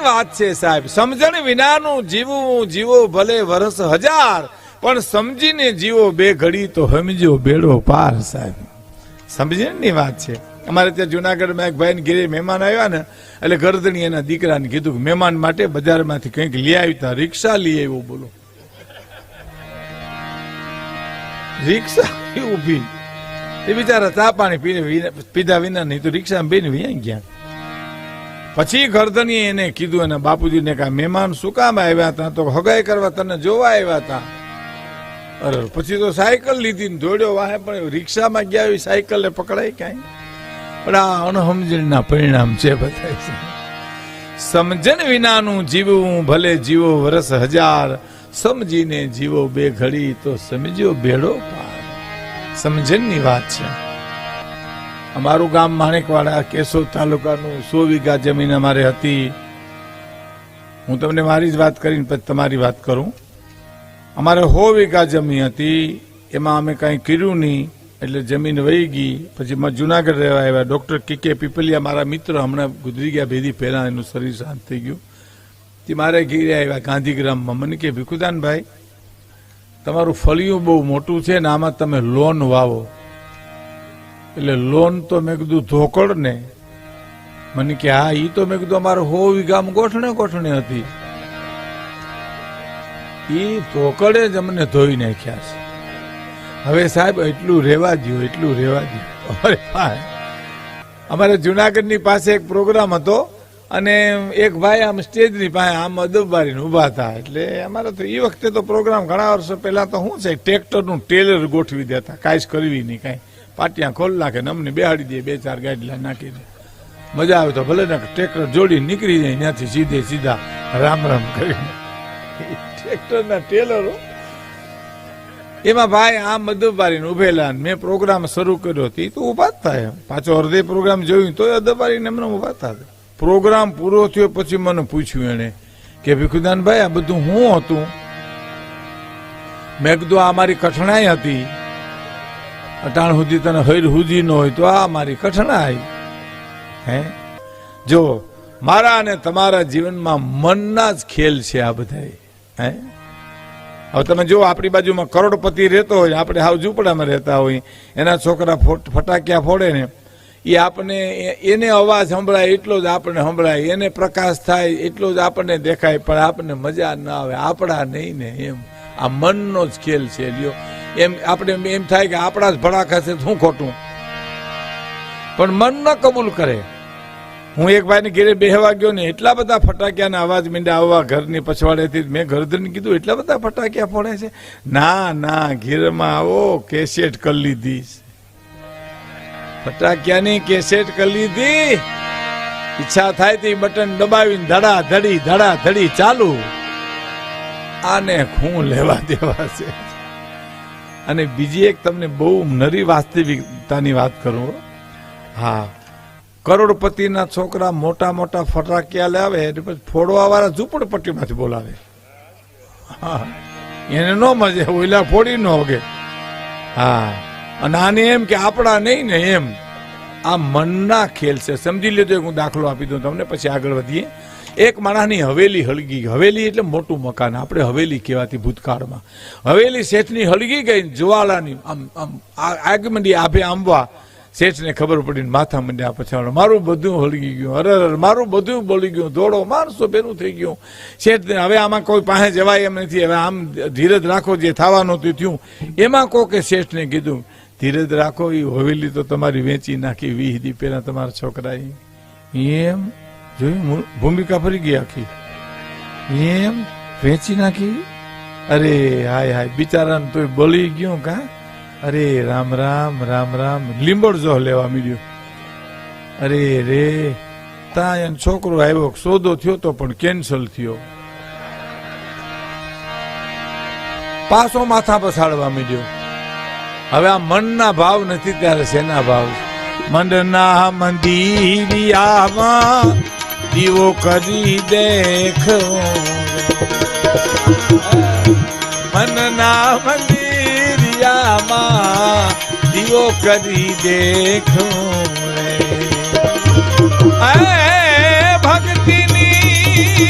વાત છે સાહેબ. સમજણ વિનાનું જીવવું જીવો ભલે વર્ષ હજાર, પણ સમજીને જીવો બે ઘડી તો સમજો બેડો પાર સાહેબ. સમજણની વાત છે. અમારે ત્યાં જુનાગઢમાં એક ભાઈ ઘેરે મહેમાન આવ્યા ને, એટલે ગરદણી એના દીકરાને કીધું કે મહેમાન માટે બજારમાંથી કંઈક લઈ આવી. રિક્ષા લઈ આવ્યો. બોલો, રિક્ષા ઉભી. એ બિચારા ચા પાણી પીધા વિના નહીં તો રિક્ષા બેન વ્યાઈ ગયા. પછી ગરદણીએ એને કીધું એના બાપુજીને કે મહેમાન શું કામ આવ્યા હતા? તો હગાઈ કરવા તને જોવા આવ્યા હતા. અરે પછી તો સાયકલ લીધી ને દોડ્યો વાહે, પણ રિક્ષામાં ગયા એવી સાયકલ પકડાય ક્યાંય? પણ આ અણસમજણના પરિણામ છે બધા છે. સમજણ વિનાનું જીવવું ભલે જીવો વર્ષ હજાર, સમજીને જીવો બે ઘડી તો સમજો બેડો પાર. સમજણની વાત છે. અમારું ગામ માણેકવાડા કેશોદ તાલુકાનું 100 વીઘા જમીન અમારે હતી. હું તમને મારી જ વાત કરીને પછી તમારી વાત કરું. અમારે 100 વીઘા જમીન હતી. એમાં અમે કાંઈ કર્યું નહીં એટલે જમીન વહી ગઈ. પછી જુનાગઢ રહેવા આવ્યા. ડોક્ટર કે પીપલિયા મારા મિત્ર હમણાં ગુજરી ગયા ભેદી પહેલા, એનું શરીર શાંત થઈ ગયું. તે મારે ઘેરે આવ્યા ગાંધીગ્રામમાં. મને કે ભીખુદાનભાઈ, તમારું ફળિયું બહુ મોટું છે ને, આમાં તમે લોન વાવો. એટલે લોન તો મેં કીધું ધોકડ ને. મને કે હા, ઈ તો મેં કીધું અમારે 100 વીઘામાં ગોઠણે હતી. ઈ ધોકડે જ અમને ધોઈ નાખ્યા છે. હવે સાહેબ એટલું રેવા દો, એટલું રેવા દો. અમારે જુનાગઢની પાસે એક પ્રોગ્રામ હતો અને એક ભાઈ આમ સ્ટેજની પાસે આમ અદબબારીને ઉભા હતા. એટલે અમારે તો એ વખતે તો પ્રોગ્રામ ઘણા વર્ષો પહેલા તો શું છે, ટ્રેક્ટરનું ટેલર ગોઠવી દેતા, કાંઈ જ કરવી નહીં, કાંઈ પાટિયા ખોલ નાખે ને અમને બેહાડી દે, 2-4 ગાડલા નાખી દે. મજા આવે તો ભલે ને ટ્રેક્ટર જોડી નીકળી જાય ત્યાંથી સીધા રામ રામ કરીને. ટ્રેક્ટરના ટેલરો એમાં ભાઈ આમ અદબબારીને ઉભેલા. મેં પ્રોગ્રામ શરૂ કર્યો હતી તો ઉભા જ થાય. પાછો અડધે પ્રોગ્રામ જોયું તો અદબબારીને એમને ઉભા હતા. પ્રોગ્રામ પૂરો થયો પછી મને પૂછ્યું એને કે ભીખુદાનભાઈ, આ બધું શું હતું? મેં કીધું આ મારી કઠણાઈ હતી. અટાણ સુધી તને હૈર હુજી ન હોય તો આ મારી કઠણાઈ. હે જો, મારા અને તમારા જીવનમાં મનના જ ખેલ છે આ બધા. હે હવે તમે જો, આપણી બાજુમાં કરોડપતિ રહેતો હોય, આપણે હાવ ઝૂંપડામાં રહેતા હોય, એના છોકરા ફટાકિયા ફોડે ને, એ આપણને એને અવાજ સંભળાય એટલો જ આપણને સંભળાય, એને પ્રકાશ થાય એટલો જ આપણને દેખાય, પણ આપણને મજા ના આવે. આપણા નહીં ને એમ. આ મનનો જ ખેલ છે. લ્યો એમ આપણે એમ થાય કે આપણા જ ભડાકા છે, શું ખોટું? પણ મન ન કબૂલ કરે. હું એક ભાઈને ઘેરે બેહવા ગયો ને, એટલા બધા ફટાકિયાના અવાજ મીંડા આવવા ઘરની પછવાડેથી. મેં ઘરધરને કીધું એટલા બધા ફટાકિયા ફોડે છે? ના, ઘેરમાં આવો, કેસેટ કરી લીધી, ફટાકિયાની કેસેટ કરી લીધી. ઈચ્છા થાય તો બટન દબાવીને ધડા ધડી ચાલુ. આને ખૂ લેવા દેવા છે. અને બીજી એક તમને બહુ નરી વાસ્તવિકતાની વાત કરું. હા, કરોડપતિના છોકરા મોટા મોટા ફટાકિયા લાવે એટલે પછી ફોડવા વાળા ઝૂંપડપટ્ટીમાંથી બોલાવે. હા, એને ન મજા, ઓઈલા ફોડી ન વગે. હા, અને આને એમ કે આપણા નહીં ને એમ. આ મનના ખેલ છે. સમજી લેજો. હું દાખલો આપી દઉં તમને, પછી આગળ વધીએ. એક માણસની હવેલી હળગી. હવેલી એટલે મોટું મકાન. આપણે હવેલી કહેવાતી ભૂતકાળમાં. હવેલી શેઠની હળગી ગઈ, જ્વાળાની આગ મંડી આભે આંબવા. શેઠને ખબર પડી, માથા મંડ્યા પછાડો, મારું બધું હળગી ગયું. અરે મારું બધું બળી ગયું. દોડો માણસો ભેરું થઈ ગયું. શેઠને હવે આમાં કોઈ પાસે જવાય એમ નથી. હવે આમ ધીરજ રાખો, જે થવાનું થયું. એમાં કોકે શેઠને કીધું, ધીરજ રાખો, એ હવેલી તો તમારી વેચી નાખી 20 દી પહેલા તમારા છોકરાએ. એમ જોયું, ભૂમિકા ફરી ગઈ આખી. એમ વેચી નાખી? અરે હાય હાય, બિચારાને તોય બળી ગયો. કા અરે રામ રામ રામ રામ. લીંબડ જો લેવા મળ્યો. અરે રે, ત્યાં એનો છોકરો આવ્યો, સોદો થયો તો પણ કેન્સલ થયો. પાછો માથા પછાડવા મળ્યો. હવે આ મનના ભાવ નથી ત્યારે શેના ભાવ? મનના મંદિરિયામાં દીવો કરી દેખો, મનના મંદિરિયામાં દીવો કરી દેખો. ભક્તિની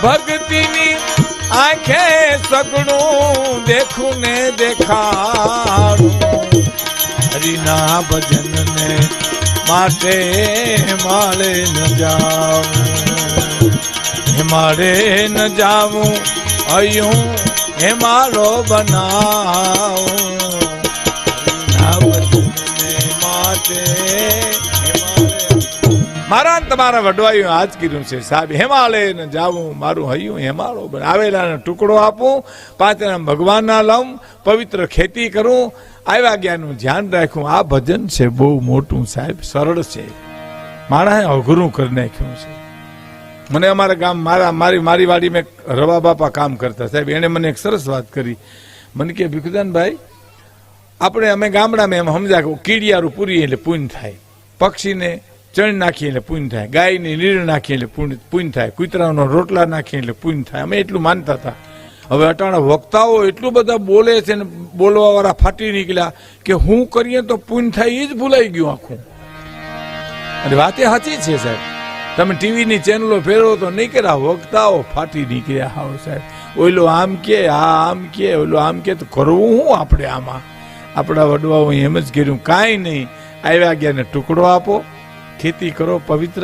ભક્તિની આંખે સગડું દેખું ને દેખાડું હરિના ભજન ને માટે માળે ન જાવું માળે ન જાવું અયું હે માળો બનાવું માટે મારા તમારા વડવાઈઓ આજ કર્યું છે સાહેબ હેમાલય ને જાવું મારું હૈયું હેમાળો બને આવેલાનો ટુકડો આપું પાંચ ભગવાનના લઉં પવિત્ર ખેતી કરું આવ્યા જ્ઞાનનું ધ્યાન રાખું આ ભજન છે બહુ મોટું સાહેબ સરળ છે માણસે અઘરું કરી નાખ્યું છે મને અમારા ગામ મારી વાડી મેં રવા બાપા કામ કરતા સાહેબ એને મને એક સરસ વાત કરી મને કે ભીખુદાનભાઈ આપણે અમે ગામડામાં એમ સમજા કીડિયારું પૂરી એટલે પુણ્ય થાય પક્ષીને ચણ નાખીએ એટલે પુણ્ય થાય ગાયને નીર નાખીએ એટલે પુણ્ય થાય કૂતરાનો રોટલા નાખીએ એટલે પુણ્ય થાય અમે એટલું માનતા હતા હવે અટાણા વક્તાઓ એટલું બધા બોલે છે ને બોલવા વાળા ફાટી નીકળ્યા કે હું કરીએ તો પુણ્ય થાય એ જ ભૂલાઈ ગયું આખું અને વાતે સાચી છે સાહેબ તમે ટીવીની ચેનલો ફેરવો તો નીકળ્યા વક્તાઓ ફાટી નીકળ્યા હાવ સાહેબ ઓલો આમ કે આમ કે ઓલો આમ કે તો કરવું હું આપણે આમાં આપણા વડવાઓ એમ જ કર્યું કાંઈ નહીં આવ્યા ગયા ને ટુકડો આપો ખેતી કરો પવિત્ર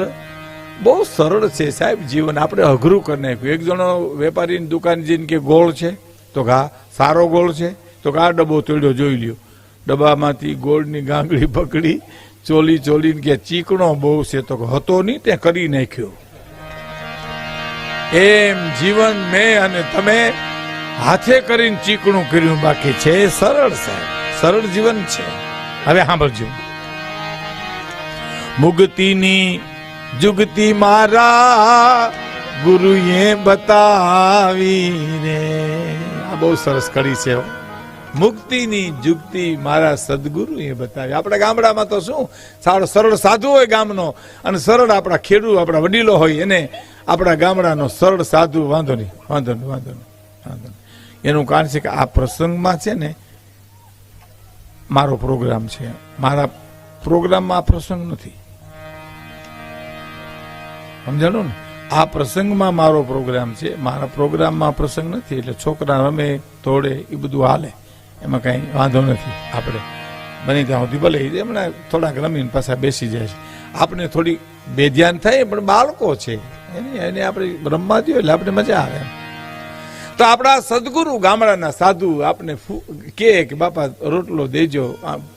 બહુ સરળ છે સાહેબ જીવન આપણે અઘરું કરી નાખ્યું એક જણો વેપારીની દુકાન જઈને કે ગોળ છે તો ઘા સારો ગોળ છે તો આ ડબ્બો તોડ્યો જોઈ લ્યો ડબ્બામાંથી ગોળની ગાંગડી પકડી ચોલીને કે ચીકણો બહુ છે તો હતો નહીં તે કરી નાખ્યો એમ જીવન મેં અને તમે હાથે કરીને ચીકણું કર્યું બાકી છે સરળ સાહેબ સરળ જીવન છે હવે સાંભળજો મુક્તિની જુગતી મારા ગુરુએ બતાવી રે આ બહુ સરસ કડી છે મુક્તિની જુગતી મારા સદગુરુએ બતાવી આપણા ગામડામાં તો શું સરળ સાધુ હોય ગામનો અને સરળ આપણા ખેડૂત આપણા વડીલો હોય એને આપણા ગામડાનો સરળ સાધુ વાંધો નહીં એનું કારણ છે કે આ પ્રસંગમાં છે ને મારો પ્રોગ્રામ છે મારા પ્રોગ્રામમાં આ પ્રસંગ નથી સમજાણું ને આ પ્રસંગમાં મારો પ્રોગ્રામ છે મારા પ્રોગ્રામમાં પ્રસંગ નથી એટલે છોકરા રમે તોડે એ બધું હાલે એમાં કાંઈ વાંધો નથી આપણે બની ત્યાં સુધી ભલે એમણે થોડાક રમીને પાછા બેસી જાય છે આપણે થોડી બેધ્યાન થાય પણ બાળકો છે એને આપણે રમવા દો એટલે આપણે મજા આવે તો આપણા સદગુરુ ગામડાના સાધુ આપણે કે બાપા રોટલો દેજો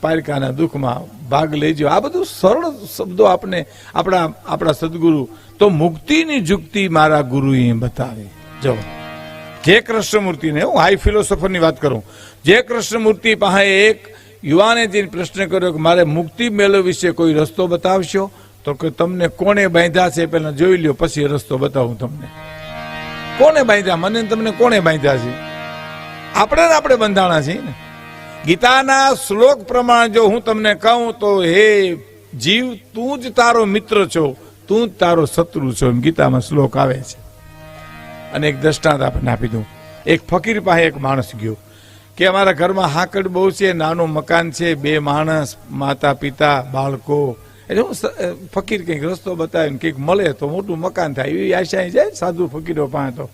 પારકાના દુઃખમાં ભાગ લેજો આ બધું સરળ શબ્દો આપણે આપણા સદગુરુ તો મુક્તિની જુક્તિ મારા ગુરુએ બતાવી જો જે કૃષ્ણમૂર્તિને હું હાઈ ફિલોસોફરની વાત કરું જે કૃષ્ણમૂર્તિ પાસે એક યુવાને જઈને પ્રશ્ન કર્યો કે મારે મુક્તિ મેળવવા વિશે કોઈ રસ્તો બતાવશો તો કે તમને કોણે બાંધ્યા છે પહેલા જોઈ લ્યો પછી રસ્તો બતાવું તમને કોને બાંધ્યા મને તમને કોને બાંધ્યા છે આપણે બંધાણા છીએ ને ગીતાના શ્લોક પ્રમાણે જો હું તમને કહું તો હે જીવ તું જ તારો મિત્ર છો તું જ તારો શત્રુ છો એમ ગીતામાં શ્લોક આવે છે અને એક દ્રષ્ટાંત આપણને આપી દઉં એક ફકીર પાસે એક માણસ ગયો કે અમારા ઘરમાં હાકડ બહુ છે નાનું મકાન છે 2 માણસ માતા પિતા બાળકો એટલે હું ફકીર કંઈક રસ્તો બતાવીને કંઈક મળે તો મોટું મકાન થાય એવી આશા જાય સાધુ ફકીરો પાસે તો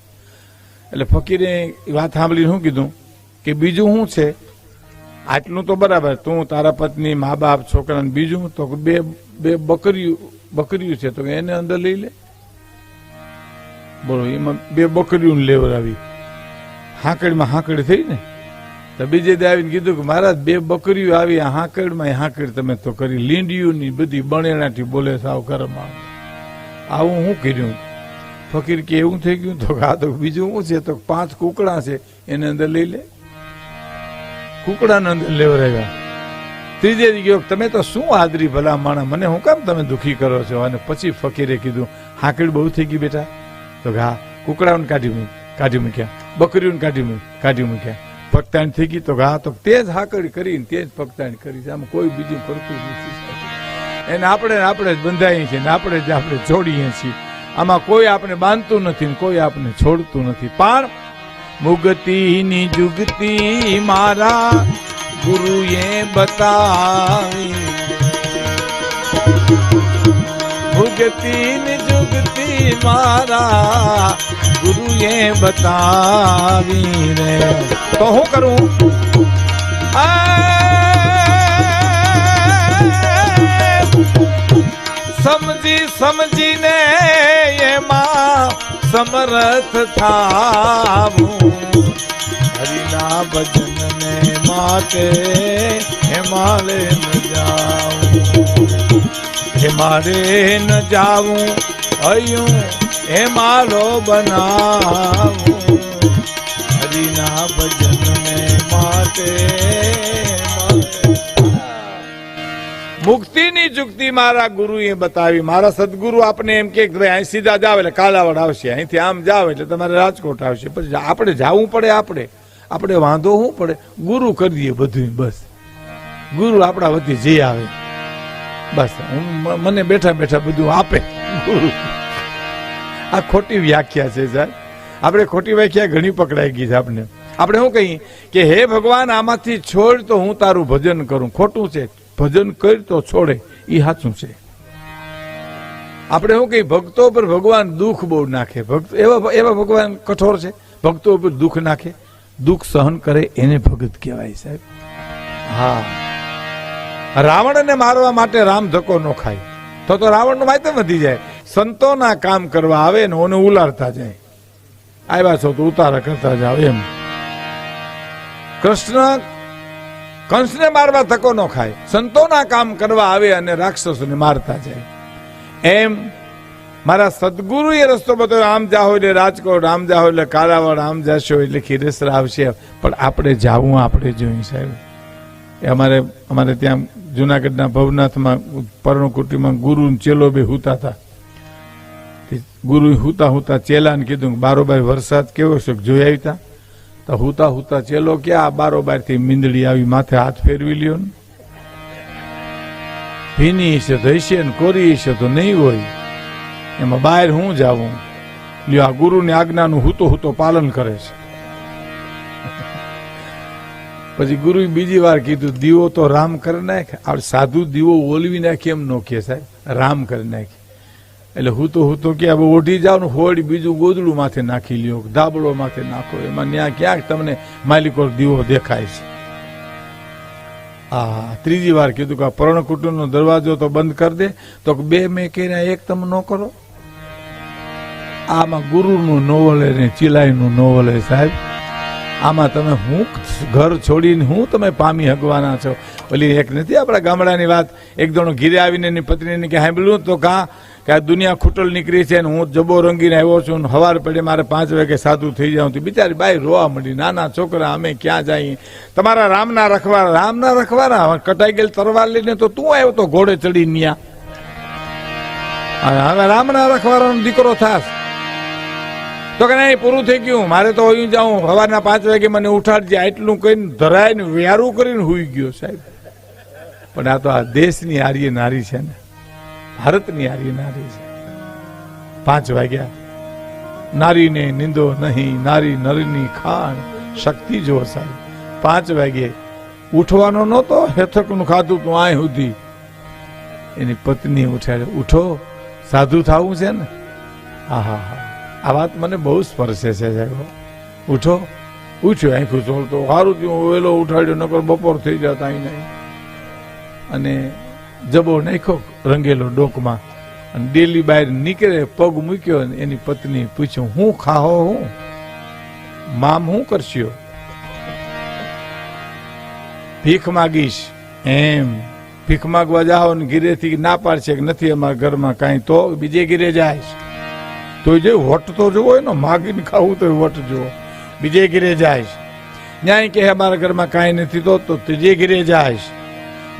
એટલે ફકીરે વાત સાંભળીને શું કીધું કે બીજું શું છે આટલું તો બરાબર તું તારા પત્ની મા બાપ છોકરાને બીજું તો બે બકરીઓ છે તો એને અંદર લઈ લે બોલો એમાં 2 બકરીઓ લેવડાવી હાંકડમાં હાંકડ થઈ ને તો બીજે આવીને કીધું કે મારા 2 બકરીઓ આવી આ હાંકડમાં હાંકડ તમે તો કરી લીંડીઓની બધી બણેણાથી બોલે સાવ ઘરમાં આવું શું કર્યું ફકીર કે એવું થઈ ગયું તો આ તો બીજું શું છે તો 5 કુકડા છે એને અંદર લઈ લે કુકડાને અંદર લેવડાવ્યા ત્રીજે ગયો તમે તો શું આદરી ભલા માણા મને હું કામ તમે દુખી કરો છો અને પછી ફકીરે કીધું હાંકડ બહુ થઈ ગઈ બેટા તો હા કુકડાઓને કાઢી મૂક્યા બકરીઓને કાઢી મૂક્યા પગતાણ થઈ ગઈ તો હા તો તે જ હાકડ કરીને તે જ પગતાણ કરી છે આમાં કોઈ બીજું કરતું નથી એને આપણે જ બંધાઈએ છીએ ને આપણે જ આપણે છોડીએ છીએ આમાં કોઈ આપણે બાંધતું નથી ને કોઈ આપણે છોડતું નથી પણ મુક્તિની જુગતી મારા ગુરુએ બતાવી ભુગતી ને જુગતી મારા ગુરુએ બતાવી રે. તો હું કરું? સમજી સમજીને એમાં સમર્થ થાવું. હરિના ભજનને માટે હિમાલય ન જાવું, હિમારે ન જાવું, હયું હિમાલો બનાવું. હરિના ભજનને માટે મુક્તિની ચુક્તિ મારા ગુરુએ બતાવી. મારા સદગુરુ આપણે એમ કે ભાઈ અહીં સીધા જાવ એટલે કાલાવડ આવશે, અહીંથી આમ જાવ એટલે તમારે રાજકોટ આવશે. પછી આપણે જવું પડે, આપણે વાંધો શું પડે? ગુરુ કરી દઈએ બધું. બસ ગુરુ આપણા વતી જે આવે બસ મને બેઠા બેઠા બધું આપે ગુરુ. આ ખોટી વ્યાખ્યા છે સાહેબ. આપણે ખોટી વ્યાખ્યા ઘણી પકડાઈ ગઈ છે. આપણે શું કહીએ કે હે ભગવાન આમાંથી છોડ તો હું તારું ભજન કરું. ખોટું છે. ભજન કરી તો છોડે એ સાચું છે. આપણે શું કહીએ ભક્તો પર ભગવાન દુઃખ બહુ નાખે. ભક્ત એવા ભગવાન કઠોર છે, ભક્તો પર દુઃખ નાખે, દુઃખ સહન કરે એને ભગત કહેવાય સાહેબ. હા, રાવણને મારવા માટે રામ ધક્કો ન ખાય તો રાવણનું માહિતી વધી જાય. સંતોના કામ કરવા આવે ને ઓને ઉલારતા જાય. આવ્યા છો તો ઉતારા કરતા જાવ એમ. કૃષ્ણ કંસને મારવા ધક્કો ન ખાય, સંતોના કામ કરવા આવે અને રાક્ષસોને મારતા જાય. એમ મારા સદગુરુએ રસ્તો બતાવ્યો. આમ જાઓ એટલે રાજકોટ, આમ જાઓ એટલે કાલાવડ, આમ જાશો એટલે ખીરેસરા આવશે. પણ આપણે જાવું આપણે જોઈએ સાહેબ. અમારે ત્યાં જુનાગઢના ભવનાથમાં પર્ણકુટીમાં ગુરુ ચેલો બે હુતા હતા. ગુરુ હુતા હુતા ચેલાને કીધું બારોબાર વરસાદ કેવો છે જોઈ આવતા. તો હુતા હુતા ચેલો ક્યાં બારોબાર થી મીંદડી આવી માથે હાથ ફેરવી લ્યો ને. ભીની છે તો હશે ને કોરી છે તો નહીં હોય. એમાં બહાર હું જાવું લ્યો. આ ગુરુની આજ્ઞાનું હુતો પાલન કરે છે. પછી ગુરુ બીજી વાર કીધું દીવો તો રામ કરી નાખ. આ સાધુ દીવો ઓલવી નાખી એમ નો કે સાહેબ, રામ કરી નાખી. એટલે હુતો કે હવે ઓઢી જાવ ને હોળી બીજું ગોદડું માથે નાખી લ્યો, ધાબળો માથે નાખો. એમાં ત્યાં ક્યાંક તમને માલિકો દીવો દેખાય છે. હા, ત્રીજી વાર કીધું કે પર્ણકુટુંબનો દરવાજો તો બંધ કરી દે. તો બે મેં કર્યા એક તમે ન કરો. આમાં ગુરુનું નોવલે ને ચિલાઈનું નોવલે સાહેબ. આમાં તમે હું ઘર છોડીને હું તમે પામી હગવાના છો. ઓલી એક નથી આપણા ગામડાની વાત, એક જણો ઘીરે આવીને એની પત્નીને કે સાંભળ્યું તો કે આ દુનિયા ખૂટલ નીકળી છે ને હું જબો રંગીને આવ્યો છું ને સવાર પડે મારે 5 વાગે સાધુ થઈ જાઉં. તો બિચારી બાઈ રોવા માંડી. નાના છોકરા અમે ક્યાં જઈએ? તમારા રામના રખવાના કટાઈ ગયેલ તરવાર લઈને તો તું આવ્યો તો ઘોડે ચડી ન્યા. હવે રામના રખવાડાનો દીકરો થાસ તો કે નહીં પૂરું થઈ ગયું, મારે તો હોઈ જાઉં, સવારના 5 વાગે મને ઉઠાડજે. આટલું કહીને ધરાઈને વ્યારું કરીને હુઈ ગયો સાહેબ. પણ આ તો આ દેશની આર્ય નારી છે ને, ભારતની આર્ય નારી છે. 5 વાગ્યા નારીને નિંદો નહીં, નારી નરની ખાણ શક્તિ જો સાહેબ. 5 વાગે ઉઠવાનો નહોતો, હેથકનું ખાધું તું આય સુધી. એની પત્ની ઉઠાડે, ઉઠો સાધુ થવું છે ને. હા હા હા, આ વાત મને બહુ સ્પર્શે છે સાહેબ. ઉઠો. ઉઠ્યો, આંખું ચોળતો સારું થયું વેલો ઉઠાડ્યો, નકર બપોર થઈ જતા અહીં નહીં. અને જબો નાખ્યો રંગેલો ડોકમાં અને ડેલી બહાર નીકળે, પગ મૂક્યો. એની પત્ની પૂછ્યું હું ખાહો હું મામ હું કરશો? ભીખ માગીશ. એમ ભીખ માગવા જાઓ ને ઘીરેથી ના પાડશે કે નથી અમારા ઘરમાં કાંઈ, તો બીજે ઘીરે જાય તો જે વટ તો જોવો એનો માગીને ખાવું તો વટ જોવો. બીજે ઘીરે જાય ન્યાય કે અમારા ઘરમાં કાંઈ નથી તો ત્રીજે ઘીરે જાય.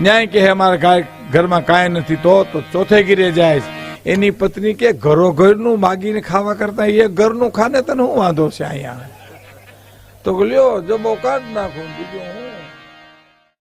ન્યાય કે અમારા ઘરમાં કાંઈ નથી તો ચોથે ઘીરે જાય. એની પત્ની કે ઘરો ઘરનું માગીને ખાવા કરતા એ ઘરનું ખાને તને શું વાંધો છે અહીંયા? તો લ્યો જબો કાઢ નાખો, બીજું